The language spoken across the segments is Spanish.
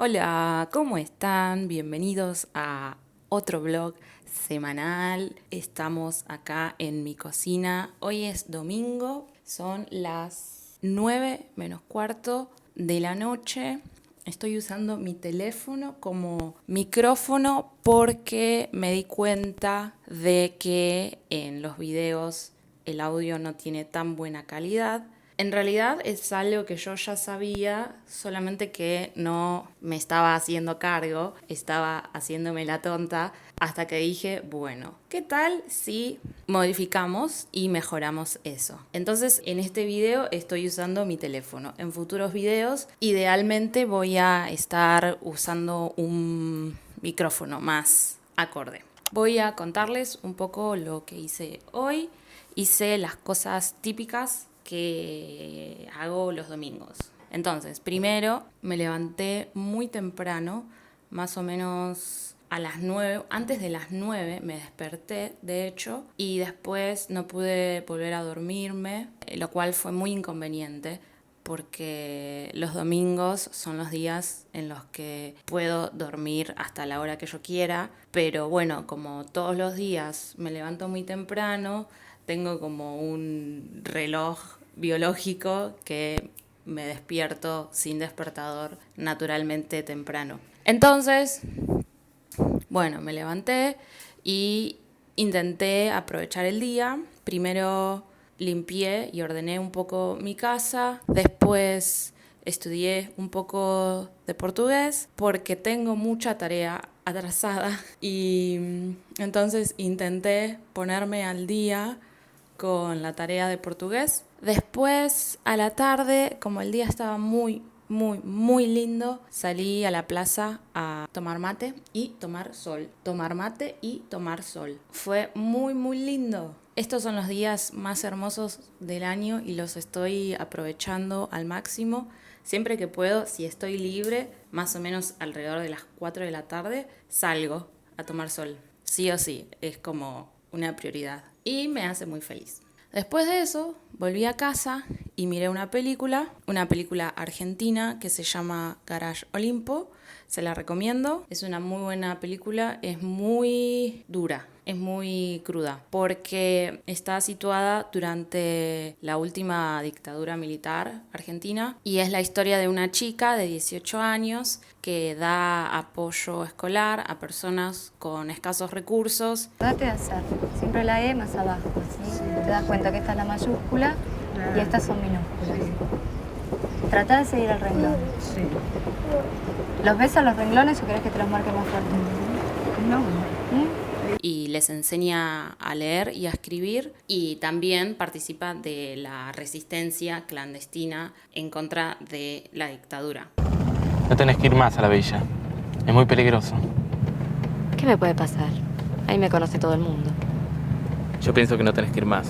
Hola, ¿cómo están? Bienvenidos a otro vlog semanal. Estamos acá en mi cocina. Hoy es domingo, son las 9 menos cuarto de la noche. Estoy usando mi teléfono como micrófono porque me di cuenta de que en los videos el audio no tiene tan buena calidad. En realidad es algo que yo ya sabía, solamente que no me estaba haciendo cargo, estaba haciéndome la tonta, hasta que dije, bueno, ¿qué tal si modificamos y mejoramos eso? Entonces en este video estoy usando mi teléfono. En futuros videos idealmente voy a estar usando un micrófono más acorde. Voy a contarles un poco lo que hice hoy. Hice las cosas típicas que hago los domingos. Entonces, primero me levanté muy temprano, más o menos a las 9, antes de las 9 me desperté, de hecho, y después no pude volver a dormirme, lo cual fue muy inconveniente porque los domingos son los días en los que puedo dormir hasta la hora que yo quiera, pero bueno, como todos los días me levanto muy temprano, tengo como un reloj biológico que me despierto sin despertador naturalmente temprano. Entonces, bueno, me levanté y intenté aprovechar el día. Primero limpié y ordené un poco mi casa, después estudié un poco de portugués porque tengo mucha tarea atrasada y entonces intenté ponerme al día con la tarea de portugués. Después, a la tarde, como el día estaba muy lindo, salí a la plaza a tomar mate y tomar sol. Tomar mate y tomar sol. Fue muy lindo. Estos son los días más hermosos del año y los estoy aprovechando al máximo. Siempre que puedo, si estoy libre, más o menos alrededor de las 4 de la tarde, salgo a tomar sol. Sí o sí, es como una prioridad. Y me hace muy feliz. Después de eso, volví a casa y miré una película argentina que se llama Garage Olimpo. Se la recomiendo. Es una muy buena película, es muy dura, es muy cruda, porque está situada durante la última dictadura militar argentina y es la historia de una chica de 18 años que da apoyo escolar a personas con escasos recursos. Trate de hacer siempre la E más abajo, ¿sí? Te das cuenta que esta es la mayúscula y estas son minúsculas. Trata de seguir el renglón. Sí. ¿Los ves a los renglones o querés que te los marque más fuerte? No. Y les enseña a leer y a escribir y también participa de la resistencia clandestina en contra de la dictadura. No tenés que ir más a la villa. Es muy peligroso. ¿Qué me puede pasar? Ahí me conoce todo el mundo. Yo pienso que no tenés que ir más.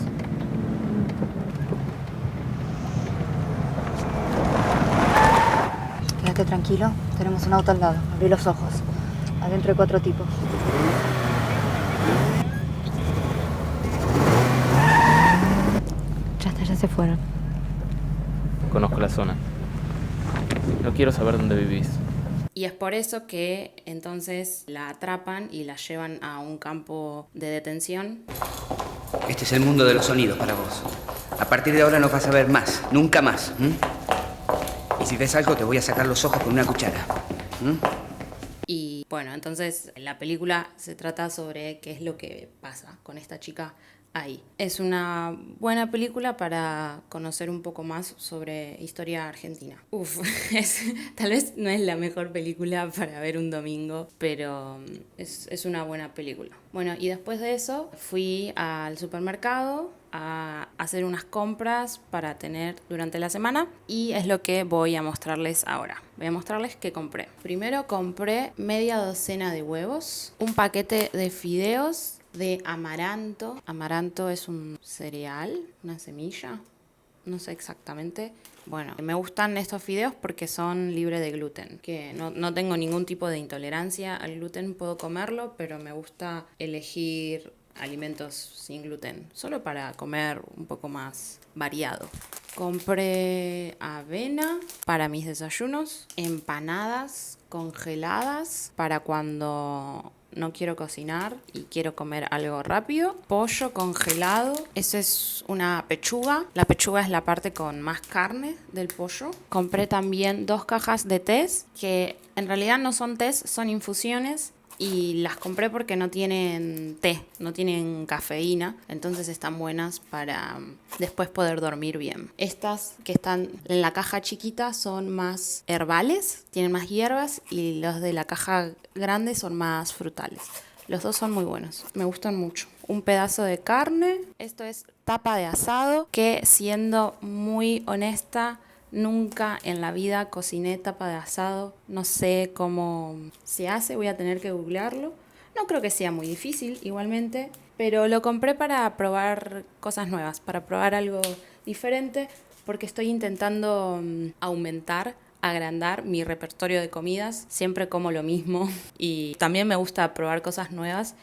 Quédate tranquilo, tenemos un auto al lado. Abrí los ojos. Adentro hay 4 tipos. Ya está, ya se fueron. Conozco la zona. No quiero saber dónde vivís. Y es por eso que entonces la atrapan y la llevan a un campo de detención. Este es el mundo de los sonidos para vos. A partir de ahora no vas a ver más, nunca más. Y si ves algo te voy a sacar los ojos con una cuchara. Y bueno, entonces la película se trata sobre qué es lo que pasa con esta chica ahí. Es una buena película para conocer un poco más sobre historia argentina. Tal vez no es la mejor película para ver un domingo, pero es una buena película. Bueno, y después de eso fui al supermercado a hacer unas compras para tener durante la semana y es lo que voy a mostrarles ahora. Voy a mostrarles qué compré. Primero compré media docena de huevos, un paquete de fideos de amaranto. Amaranto es un cereal, una semilla, no sé exactamente. Bueno, me gustan estos fideos porque son libres de gluten, que no tengo ningún tipo de intolerancia al gluten, puedo comerlo, pero me gusta elegir alimentos sin gluten, solo para comer un poco más variado. Compré avena para mis desayunos, empanadas congeladas para cuando no quiero cocinar y quiero comer algo rápido. Pollo congelado, eso es una pechuga. La pechuga es la parte con más carne del pollo. Compré también 2 cajas de tés, que en realidad no son tés, son infusiones. Y las compré porque no tienen té, no tienen cafeína, entonces están buenas para después poder dormir bien. Estas que están en la caja chiquita son más herbales, tienen más hierbas, y los de la caja grande son más frutales. Los dos son muy buenos, me gustan mucho. Un pedazo de carne, esto es tapa de asado, que siendo muy honesta, nunca en la vida cociné tapa de asado, no sé cómo se hace, voy a tener que googlearlo. No creo que sea muy difícil igualmente, pero lo compré para probar cosas nuevas, para probar algo diferente, porque estoy intentando agrandar mi repertorio de comidas. Siempre como lo mismo y también me gusta probar cosas nuevas,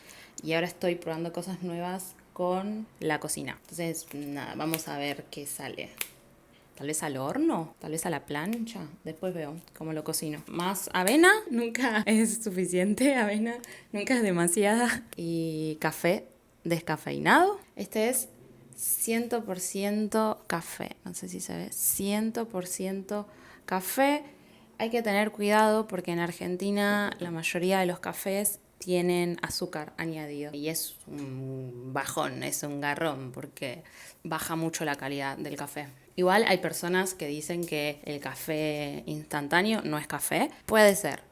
y ahora estoy probando cosas nuevas con la cocina. Entonces, nada, vamos a ver qué sale. Tal vez al horno, tal vez a la plancha. Después veo cómo lo cocino. Más avena, nunca es suficiente. Avena nunca es demasiada. Y café descafeinado. Este es 100% café. No sé si se ve. 100% café. Hay que tener cuidado porque en Argentina la mayoría de los cafés tienen azúcar añadido. Y es un bajón, es un garrón, porque baja mucho la calidad del café. Igual hay personas que dicen que el café instantáneo no es café. Puede ser,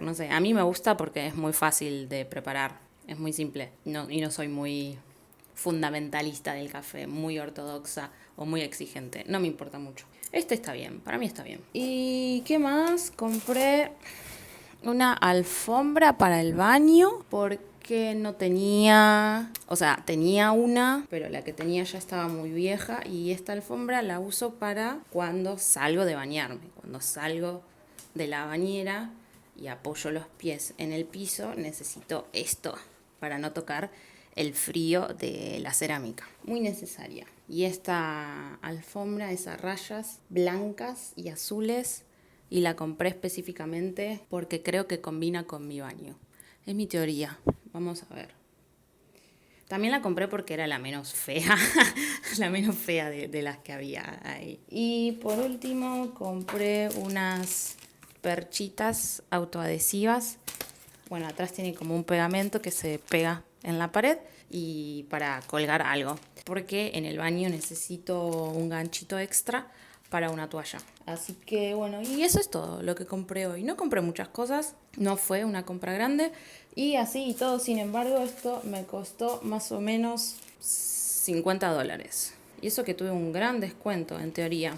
no sé. A mí me gusta porque es muy fácil de preparar. Es muy simple. Y no soy muy fundamentalista del café, muy ortodoxa o muy exigente. No me importa mucho. Este está bien, para mí está bien. ¿Y qué más? Compré una alfombra para el baño porque no tenía, o sea, tenía una, pero la que tenía ya estaba muy vieja, y esta alfombra la uso para cuando salgo de bañarme, cuando salgo de la bañera y apoyo los pies en el piso, necesito esto para no tocar el frío de la cerámica. Muy necesaria. Y esta alfombra es a rayas blancas y azules, y la compré específicamente porque creo que combina con mi baño. Es mi teoría. Vamos a ver. También la compré porque era la menos fea. La menos fea de las que había ahí. Y por último compré unas perchitas autoadhesivas. Bueno, atrás tiene como un pegamento que se pega en la pared y para colgar algo. Porque en el baño necesito un ganchito extra para una toalla. Así que bueno, y eso es todo lo que compré hoy. No compré muchas cosas, no fue una compra grande. Y así y todo, sin embargo, esto me costó más o menos $50. Y eso que tuve un gran descuento, en teoría.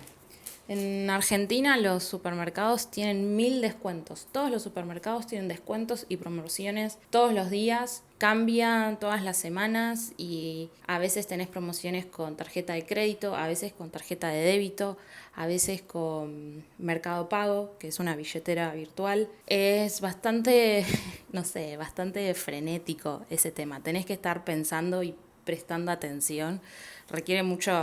En Argentina los supermercados tienen 1000 descuentos. Todos los supermercados tienen descuentos y promociones todos los días. Cambian todas las semanas y a veces tenés promociones con tarjeta de crédito, a veces con tarjeta de débito, a veces con Mercado Pago, que es una billetera virtual. Es bastante, no sé, bastante frenético ese tema. Tenés que estar pensando y prestando atención. Requiere mucho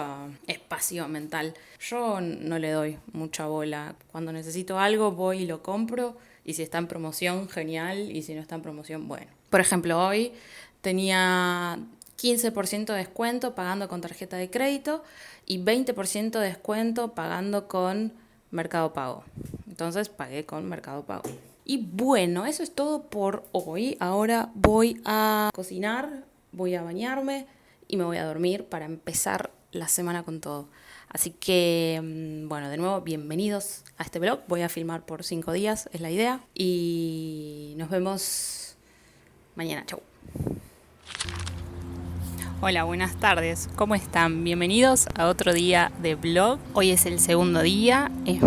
espacio mental. Yo no le doy mucha bola. Cuando necesito algo voy y lo compro, y si está en promoción, genial, y si no está en promoción, bueno. Por ejemplo, hoy tenía 15% de descuento pagando con tarjeta de crédito y 20% de descuento pagando con Mercado Pago. Entonces pagué con Mercado Pago. Y bueno, eso es todo por hoy. Ahora voy a cocinar, voy a bañarme y me voy a dormir para empezar la semana con todo. Así que, bueno, de nuevo, bienvenidos a este vlog. Voy a filmar por 5 días, es la idea. Y nos vemos mañana. Chau. Hola, buenas tardes. ¿Cómo están? Bienvenidos a otro día de vlog. Hoy es el segundo día. Es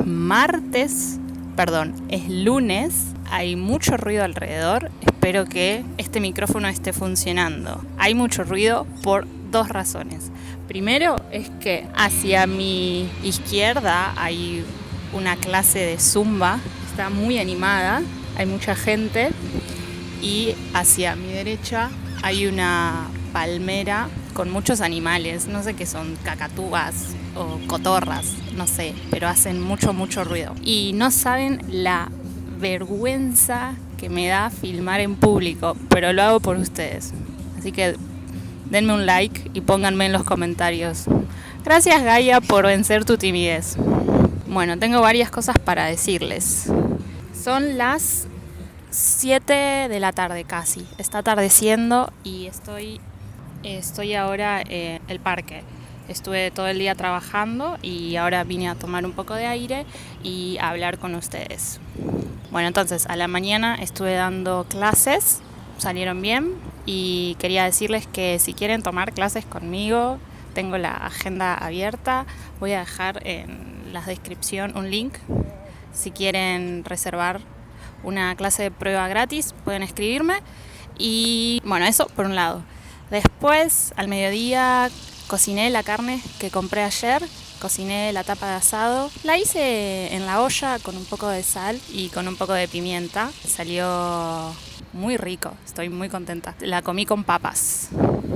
lunes. Hay mucho ruido alrededor. Espero que este micrófono esté funcionando. Hay mucho ruido por 2 razones. Primero es que hacia mi izquierda hay una clase de zumba. Está muy animada. Hay mucha gente. Y hacia mi derecha hay una palmera con muchos animales. No sé qué son, cacatúas o cotorras, no sé, pero hacen mucho ruido. Y no saben la vergüenza que me da filmar en público, pero lo hago por ustedes. Así que denme un like y pónganme en los comentarios. Gracias, Gaia, por vencer tu timidez. Bueno, tengo varias cosas para decirles. Son las 7 de la tarde casi. Está atardeciendo y estoy ahora en el parque. Estuve todo el día trabajando y ahora vine a tomar un poco de aire y a hablar con ustedes. Bueno, entonces a la mañana estuve dando clases, salieron bien y quería decirles que si quieren tomar clases conmigo, tengo la agenda abierta. Voy a dejar en la descripción un link. Si quieren reservar una clase de prueba gratis, pueden escribirme. Y bueno, eso por un lado. Después, al mediodía, cociné la carne que compré ayer. Cociné la tapa de asado. La hice en la olla con un poco de sal y con un poco de pimienta. Salió muy rico, estoy muy contenta. La comí con papas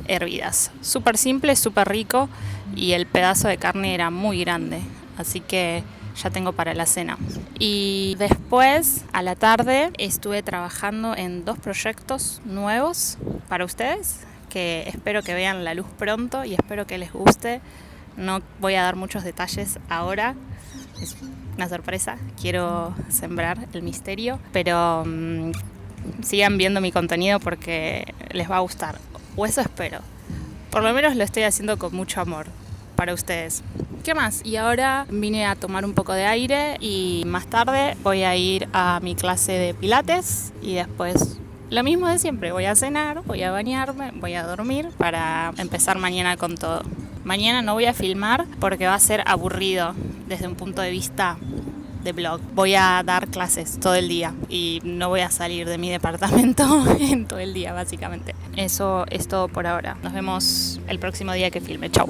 hervidas. Súper simple, súper rico y el pedazo de carne era muy grande. Así que ya tengo para la cena. Y después, a la tarde, estuve trabajando en 2 proyectos nuevos para ustedes, que espero que vean la luz pronto y espero que les guste. No voy a dar muchos detalles ahora, es una sorpresa, quiero sembrar el misterio, pero sigan viendo mi contenido porque les va a gustar, o eso espero. Por lo menos lo estoy haciendo con mucho amor para ustedes. ¿Qué más? Y ahora vine a tomar un poco de aire y más tarde voy a ir a mi clase de pilates y después lo mismo de siempre. Voy a cenar, voy a bañarme, voy a dormir para empezar mañana con todo. Mañana no voy a filmar porque va a ser aburrido desde un punto de vista de blog. Voy a dar clases todo el día y no voy a salir de mi departamento en todo el día, básicamente. Eso es todo por ahora. Nos vemos el próximo día que filme. Chau.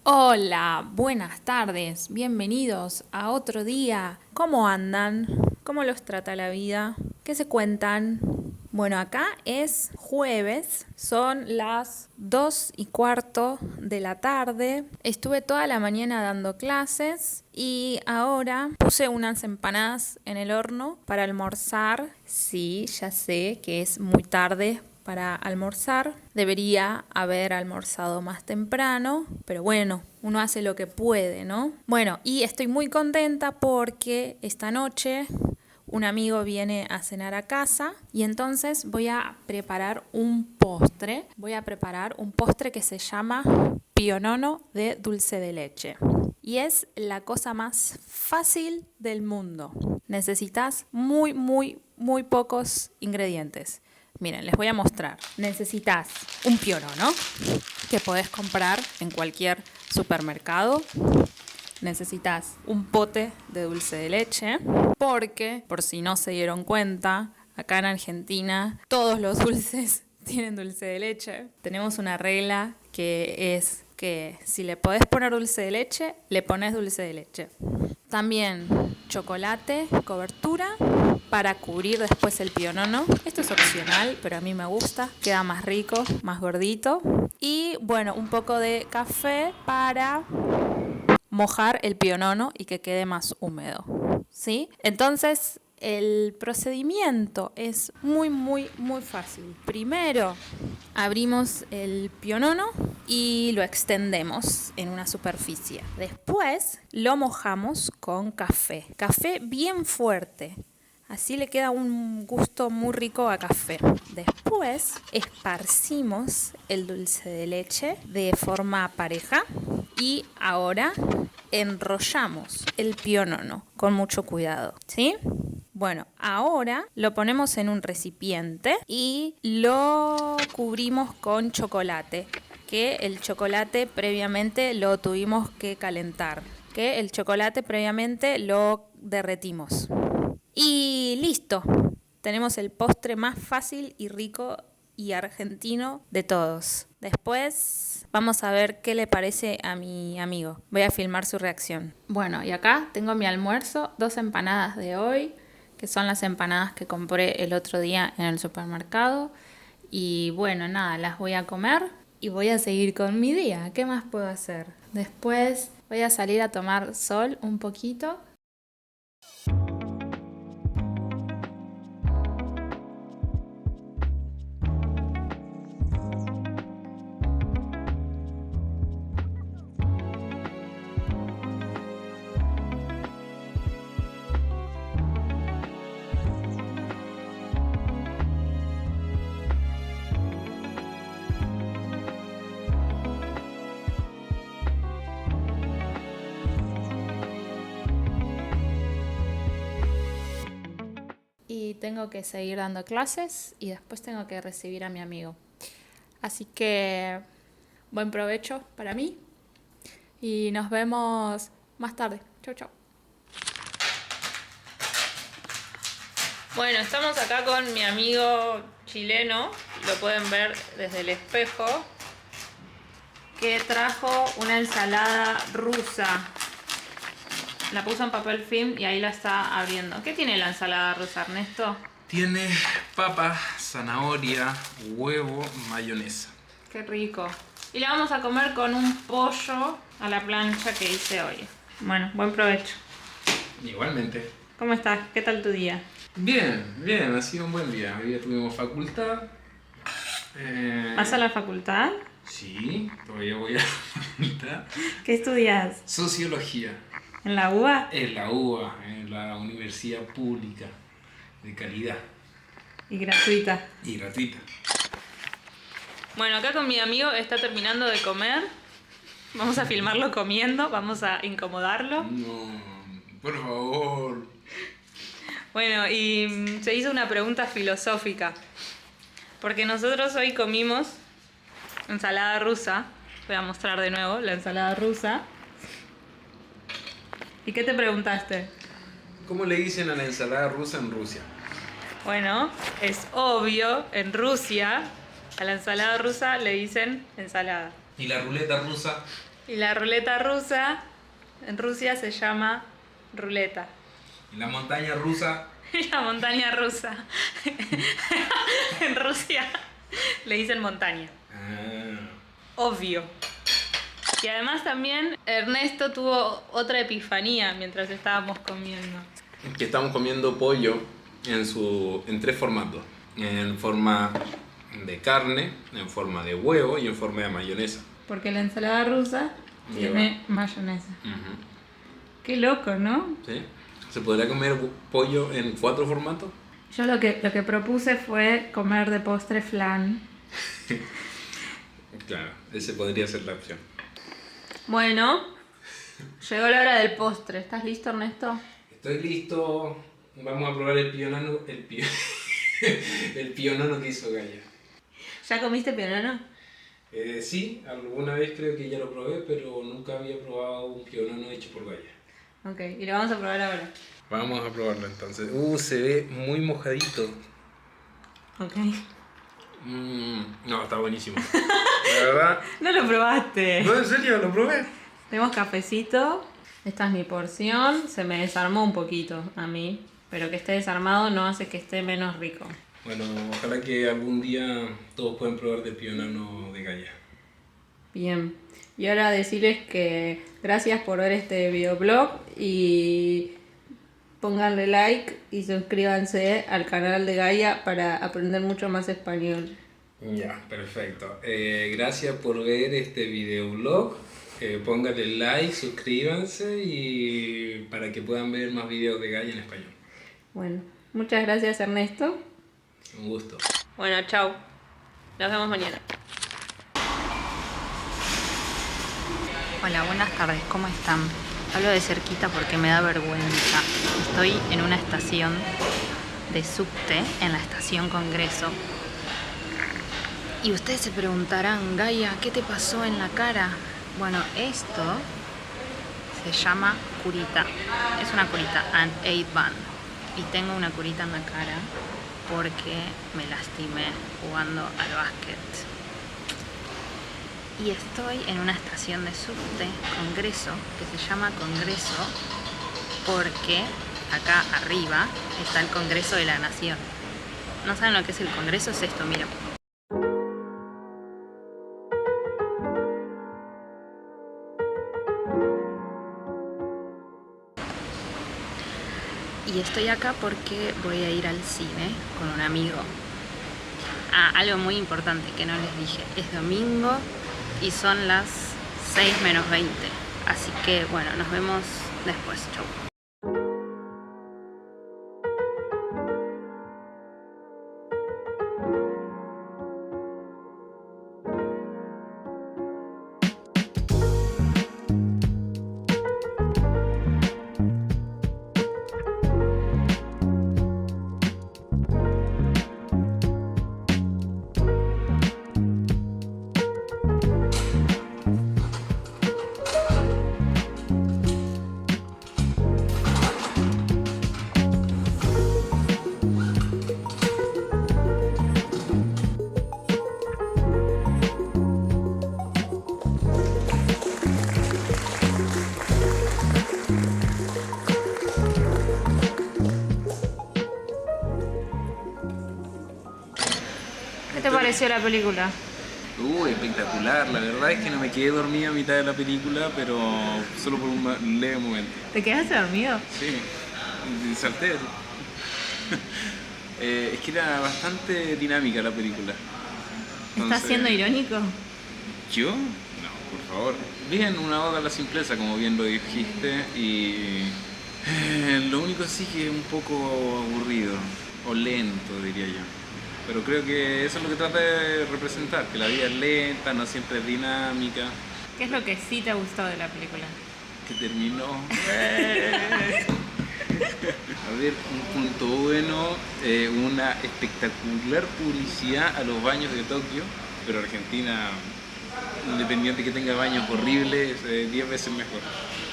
Hola, buenas tardes, bienvenidos a otro día. ¿Cómo andan? ¿Cómo los trata la vida? ¿Qué se cuentan? Bueno, acá es jueves, son las 2:15 de la tarde. Estuve toda la mañana dando clases y ahora puse unas empanadas en el horno para almorzar. Sí, ya sé que es muy tarde para almorzar. Debería haber almorzado más temprano, pero bueno, uno hace lo que puede, ¿no? Bueno, y estoy muy contenta porque esta noche un amigo viene a cenar a casa y entonces voy a preparar un postre. Voy a preparar un postre que se llama pionono de dulce de leche. Y es la cosa más fácil del mundo. Necesitas muy pocos ingredientes. Miren, les voy a mostrar. Necesitas un pionono que podés comprar en cualquier supermercado. Necesitas un pote de dulce de leche, porque, por si no se dieron cuenta, acá en Argentina todos los dulces tienen dulce de leche. Tenemos una regla que es que si le podés poner dulce de leche, le pones dulce de leche. También chocolate, cobertura, para cubrir después el pionono. Esto es opcional, pero a mí me gusta. Queda más rico, más gordito. Y bueno, un poco de café para mojar el pionono y que quede más húmedo, ¿sí? Entonces, el procedimiento es muy fácil. Primero, abrimos el pionono y lo extendemos en una superficie. Después, lo mojamos con café. Café bien fuerte. Así le queda un gusto muy rico a café. Después esparcimos el dulce de leche de forma pareja y ahora enrollamos el pionono con mucho cuidado, ¿sí? Bueno, ahora lo ponemos en un recipiente y lo cubrimos con chocolate, que el chocolate previamente lo tuvimos que calentar, que el chocolate previamente lo derretimos. Y listo, tenemos el postre más fácil y rico y argentino de todos. Después vamos a ver qué le parece a mi amigo. Voy a filmar su reacción. Bueno, y acá tengo mi almuerzo, 2 empanadas de hoy, que son las empanadas que compré el otro día en el supermercado. Y bueno, nada, las voy a comer y voy a seguir con mi día. ¿Qué más puedo hacer? Después voy a salir a tomar sol un poquito. y tengo que seguir dando clases y después tengo que recibir a mi amigo. Así que buen provecho para mí y nos vemos más tarde. Chau, chau. Bueno, estamos acá con mi amigo chileno, lo pueden ver desde el espejo, que trajo una ensalada rusa. La puso en papel film y ahí la está abriendo. ¿Qué tiene la ensalada rusa, Ernesto? Tiene papa, zanahoria, huevo, mayonesa. Qué rico. Y la vamos a comer con un pollo a la plancha que hice hoy. Bueno, buen provecho. Igualmente. ¿Cómo estás? ¿Qué tal tu día? Bien, ha sido un buen día. Hoy día tuvimos facultad. ¿Vas a la facultad? Sí, todavía voy a la facultad. ¿Qué estudias? Sociología. ¿En la UBA? En la UBA, en la Universidad Pública de Calidad. Y gratuita. Y gratuita. Bueno, acá con mi amigo está terminando de comer. Vamos a filmarlo comiendo, vamos a incomodarlo. No, por favor. Bueno, y se hizo una pregunta filosófica. Porque nosotros hoy comimos ensalada rusa. Voy a mostrar de nuevo la ensalada rusa. ¿Y qué te preguntaste? ¿Cómo le dicen a la ensalada rusa en Rusia? Bueno, es obvio, en Rusia a la ensalada rusa le dicen ensalada. ¿Y la ruleta rusa? Y la ruleta rusa en Rusia se llama ruleta. ¿Y la montaña rusa? Y la montaña rusa en Rusia le dicen montaña. Obvio. Y además también Ernesto tuvo otra epifanía mientras estábamos comiendo. Que estamos comiendo pollo en tres formatos. En forma de carne, en forma de huevo y en forma de mayonesa. Porque la ensalada rusa tiene mayonesa. Qué loco, ¿no? ¿Sí? ¿Se podría comer pollo en 4 formatos? Yo lo que propuse fue comer de postre flan. Claro, ese podría ser la opción. Bueno, llegó la hora del postre. ¿Estás listo, Ernesto? Estoy listo. Vamos a probar el pionono. El pionono que hizo Gaia. ¿Ya comiste pionono? Sí, alguna vez creo que ya lo probé, pero nunca había probado un pionono hecho por Gaia. Ok, y lo vamos a probar ahora. Vamos a probarlo entonces. Se ve muy mojadito. Ok. No, está buenísimo. La verdad. No lo probaste. No, en serio, lo probé. Tenemos cafecito. Esta es mi porción. Se me desarmó un poquito a mí. Pero que esté desarmado no hace que esté menos rico. Bueno, ojalá que algún día todos puedan probar del pionono de Gaia. Bien. Y ahora decirles que gracias por ver este videoblog y pónganle like y suscríbanse al canal de Gaia para aprender mucho más español. Ya, perfecto. Gracias por ver este videoblog. Pónganle like, suscríbanse y para que puedan ver más videos de Gaia en español. Bueno, muchas gracias, Ernesto. Un gusto. Bueno, chao. Nos vemos mañana. Hola, buenas tardes, ¿cómo están? Hablo de cerquita porque me da vergüenza. Estoy en una estación de subte, en la estación Congreso. Y ustedes se preguntarán, Gaia, ¿qué te pasó en la cara? Bueno, esto se llama curita. Es una curita, an 8-band. Y tengo una curita en la cara porque me lastimé jugando al básquet. Y estoy en una estación de subte, Congreso, que se llama Congreso porque acá arriba está el Congreso de la Nación. ¿No saben lo que es el Congreso? Es esto, mira. Y estoy acá porque voy a ir al cine con un amigo. Algo muy importante que no les dije. Es domingo y son las 6 menos 20. Así que bueno, nos vemos después. Chau. te pareció la película? Espectacular. La verdad es que no me quedé dormido a mitad de la película, pero solo por un leve momento. ¿Te quedaste dormido? Sí, y salté. Es que era bastante dinámica la película. ¿Estás siendo irónico? ¿Yo? No, por favor. Bien, una oda a la simpleza, como bien lo dijiste, y lo único sí que es un poco aburrido, o lento, diría yo. Pero creo que eso es lo que trata de representar, que la vida es lenta, no siempre es dinámica, ¿Qué es lo que sí te gustó de la película? que terminó. A ver, un punto bueno, una espectacular publicidad a los baños de Tokio, pero Argentina, independiente que tenga baños horribles, 10 veces mejor.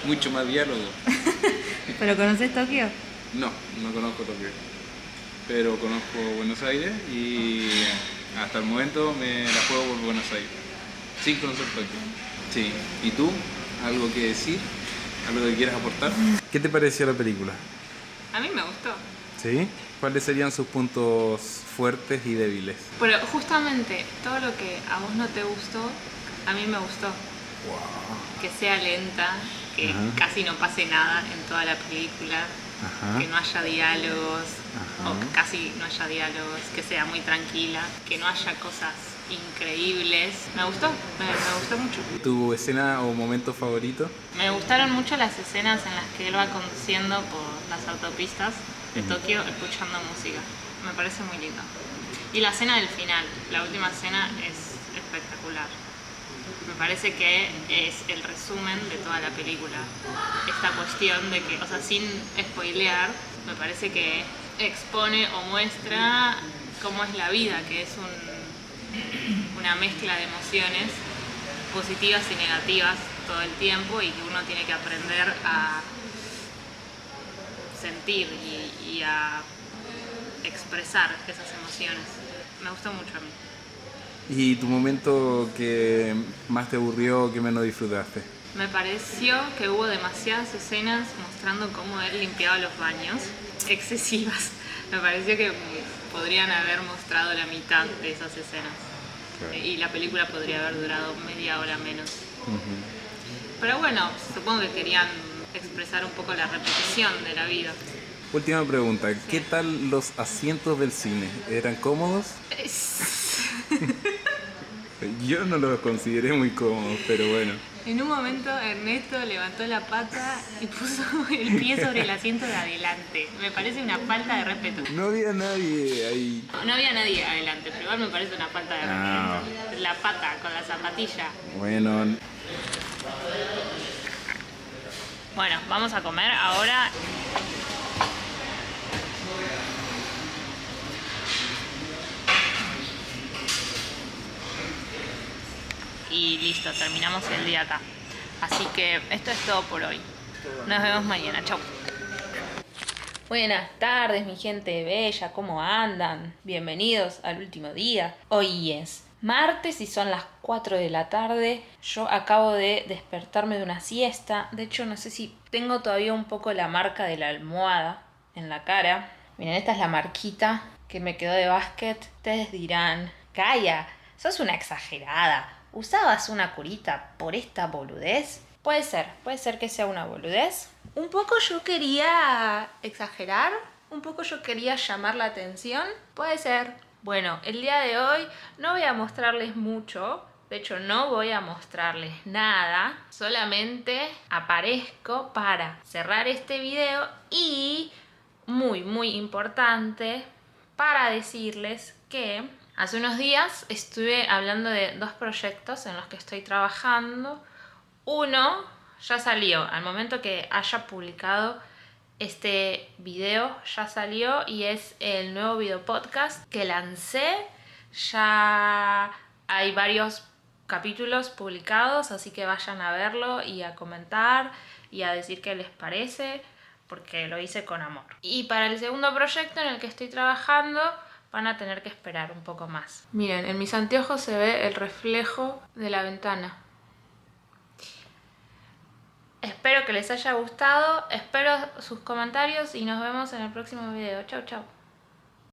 Mucho más diálogo. ¿Pero conoces Tokio? No, no conozco Tokio, pero conozco Buenos Aires y hasta el momento me la juego por Buenos Aires, sin conocer Tokio. Sí, ¿y tú? ¿Algo que decir? ¿Algo que quieras aportar? ¿Qué te pareció la película? A mí me gustó. ¿Sí? ¿Cuáles serían sus puntos fuertes y débiles? Pero justamente todo lo que a vos no te gustó, a mí me gustó. Que sea lenta, que casi no pase nada en toda la película, que no haya diálogos, o que casi no haya diálogos, que sea muy tranquila, que no haya cosas increíbles. Me gustó mucho. ¿Tu escena o momento favorito? Me gustaron mucho las escenas en las que él va conduciendo por las autopistas de Tokio escuchando música. Me parece muy lindo. Y la escena del final, la última escena es espectacular. Me parece que es el resumen de toda la película. Esta cuestión de que, o sea, sin spoilear, me parece que expone o muestra cómo es la vida, que es una mezcla de emociones positivas y negativas todo el tiempo y que uno tiene que aprender a sentir y a expresar esas emociones. Me gustó mucho a mí. ¿Y tu momento que más te aburrió o que menos disfrutaste? Me pareció que hubo demasiadas escenas mostrando cómo él limpiaba los baños, excesivas. Me pareció que podrían haber mostrado la mitad de esas escenas. Claro. Y la película podría haber durado media hora menos. Pero bueno, supongo que querían expresar un poco la repetición de la vida. Última pregunta, ¿qué tal los asientos del cine? ¿Eran cómodos? Yo no los consideré muy cómodos, pero bueno. En un momento Ernesto levantó la pata y puso el pie sobre el asiento de adelante. Me parece una falta de respeto. No había nadie ahí. No había nadie adelante, pero igual me parece una falta de respeto. La pata con la zapatilla. Bueno. Bueno, vamos a comer ahora. Y listo, terminamos el día acá. Así que esto es todo por hoy. Nos vemos mañana. Chau. Buenas tardes, mi gente bella. ¿Cómo andan? Bienvenidos al último día. Hoy es martes y son las 4 de la tarde. Yo acabo de despertarme de una siesta. De hecho, no sé si tengo todavía un poco la marca de la almohada en la cara. Miren, esta es la marquita que me quedó de básquet. Ustedes dirán, Kaya, sos una exagerada. ¿Usabas una curita por esta boludez? Puede ser que sea una boludez. Un poco yo quería exagerar, un poco yo quería llamar la atención. Puede ser. Bueno, el día de hoy no voy a mostrarles mucho. De hecho, no voy a mostrarles nada. Solamente aparezco para cerrar este video y, muy importante, para decirles que hace unos días estuve hablando de 2 proyectos en los que estoy trabajando. Uno ya salió, al momento que haya publicado este video ya salió y es el nuevo video podcast que lancé. Ya hay varios capítulos publicados, así que vayan a verlo y a comentar y a decir qué les parece, porque lo hice con amor. Y para el segundo proyecto en el que estoy trabajando van a tener que esperar un poco más. Miren, en mis anteojos se ve el reflejo de la ventana. Espero que les haya gustado, espero sus comentarios y nos vemos en el próximo video. Chau, chau.